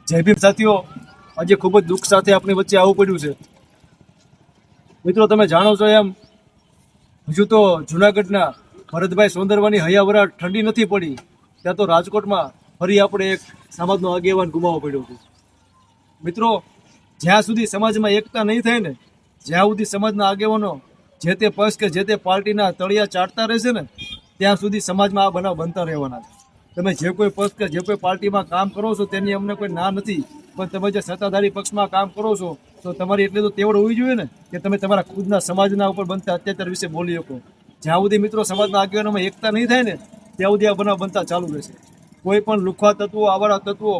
જય ભીમ સાથીઓ, આજે ખૂબ જ દુઃખ સાથે આપણી વચ્ચે આવવું પડ્યું છે. મિત્રો, તમે જાણો છો એમ હજુ તો જુનાગઢના ભરતભાઈ સોંદરવાની હયાવરા ઠંડી નથી પડી, ત્યાં તો રાજકોટમાં ફરી આપણે એક સમાજનો આગેવાન ગુમાવવો પડ્યો છે. મિત્રો, જ્યાં સુધી સમાજમાં એકતા નહીં થાય ને, જ્યાં સુધી સમાજના આગેવાનો જે તે પક્ષ કે જે તે પાર્ટીના તળિયા ચાટતા રહેશે ને, ત્યાં સુધી સમાજમાં આ બનાવ બનતા રહેવાના છે. તમે જે કોઈ પક્ષ કે જે કોઈ પાર્ટીમાં કામ કરો છો તેની અમને કોઈ ના નથી, પણ તમે જે સત્તાધારી પક્ષમાં કામ કરો છો તો તમારી એટલી તો તેવડ હોવી જોઈએ ને કે તમે તમારા ખુદના સમાજના ઉપર બનતા અત્યાચાર વિશે બોલી શકો. જ્યાં સુધી મિત્રો સમાજના આગેવાનોમાં એકતા નહીં થાય ને, ત્યાં સુધી આ બનાવ બનતા ચાલુ રહેશે. કોઈ પણ લુખવા તત્વો, આવારા તત્વો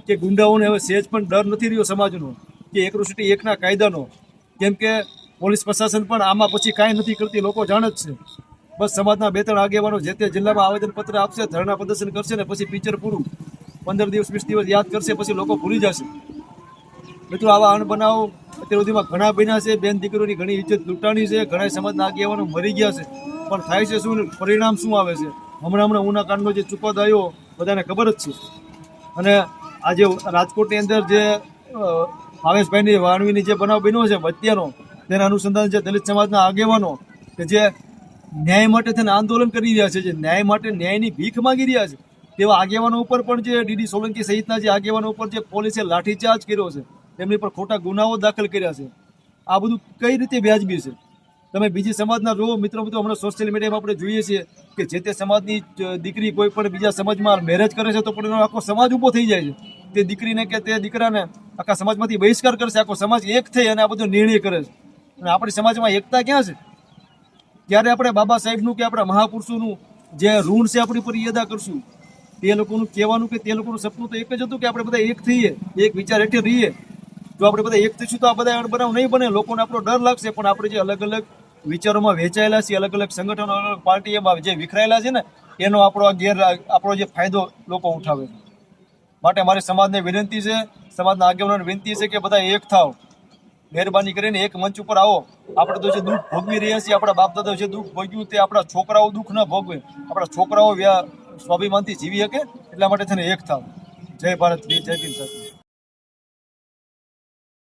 કે ગુંડાઓને હવે સહેજ પણ ડર નથી રહ્યો સમાજનો કે એક્રોસિટી એકના કાયદાનો. કેમ કે પોલીસ પ્રશાસન પણ આમાં પછી કાંઈ નથી કરતી, લોકો જાણે જ છે. બસ સમાજના 2-3 આગેવાનો જે તે જિલ્લામાં આવેદનપત્ર આપશે, ધરણા પ્રદર્શન કરશે ને પછી પિક્ચર પૂરું. 15 દિવસ 20 દિવસ યાદ કરશે, પછી લોકો ભૂલી જશે. મિત્રો, આવા અણબનાવ અત્યાર સુધીમાં ઘણા બન્યા છે. બેન દીકરીઓની ઘણી ઇજ્જત લૂંટાણી છે, ઘણા સમાજના આગેવાનો મરી ગયા છે. પણ થાય છે શું, પરિણામ શું આવે છે? હમણાં ઉના કાંડનો જે ચુકાદો આવ્યો બધાને ખબર જ છે. અને આજે રાજકોટની અંદર જે ભાવેશભાઈની વાણવીની જે બનાવ બન્યો છે હત્યાનો, તેના અનુસંધાન જે દલિત સમાજના આગેવાનો કે જે ન્યાય માટે થઈને આંદોલન કરી રહ્યા છે, જે ન્યાય માટે ન્યાયની ભીખ માંગી રહ્યા છે, તેવા આગેવાનો ઉપર પણ જે ડીડી સોલંકી સહિતના જે આગેવાનો ઉપર જે પોલીસે લાઠીચાર્જ કર્યો છે, તેમની પર ખોટા ગુનાઓ દાખલ કર્યા છે, આ બધું કઈ રીતે વ્યાજબી છે? તમે બીજી સમાજના જુઓ મિત્રો. હમણાં સોશિયલ મીડિયામાં આપણે જોઈએ છીએ કે જે તે સમાજની દીકરી કોઈ પણ બીજા સમાજમાં મેરેજ કરે છે તો પણ એનો આખો સમાજ ઊભો થઈ જાય છે. તે દીકરીને કે તે દીકરાને આખા સમાજમાંથી બહિષ્કાર કરશે, આખો સમાજ એક થઈ અને આ બધો નિર્ણય કરે છે. અને આપણી સમાજમાં એકતા ક્યાં છે? ત્યારે આપણે બાબા સાહેબનું કે આપણા મહાપુરુષોનું જે ઋણ છે આપણી પર અદા કરશું. તે લોકોનું કહેવાનું કે તે લોકોનું સપનું તો એક જ હતું કે આપણે બધા એક થઈએ, એક વિચાર હેઠળ રહીએ. જો આપણે બધા એક થઈશું તો આ બધા અણબનાવ નહીં બને. લોકોને આપણો ડર લાગશે, પણ આપણે જે અલગ અલગ વિચારોમાં વેચાયેલા છીએ, અલગ અલગ સંગઠનો, અલગ અલગ પાર્ટી એમાં જે વિખરાયેલા છે ને, એનો આપણો જે ફાયદો લોકો ઉઠાવે છે. માટે મારી સમાજને વિનંતી છે, સમાજના આગેવાનોને વિનંતી છે કે બધા એક થાવ. મહેરબાની કરીને એક મંચ ઉપર આવો. આપણે તો જે દુઃખ ભોગવી રહ્યા છીએ, આપણા બાપ દાદા જે દુઃખ ભોગ્યું તે આપણા છોકરાઓ દુઃખ ન ભોગવે, આપણા છોકરાઓ સ્વાભિમાનથી જીવી શકે. એટલા માટે થઈને એક થાવ. જય ભારત, જય ભીમ સાથે.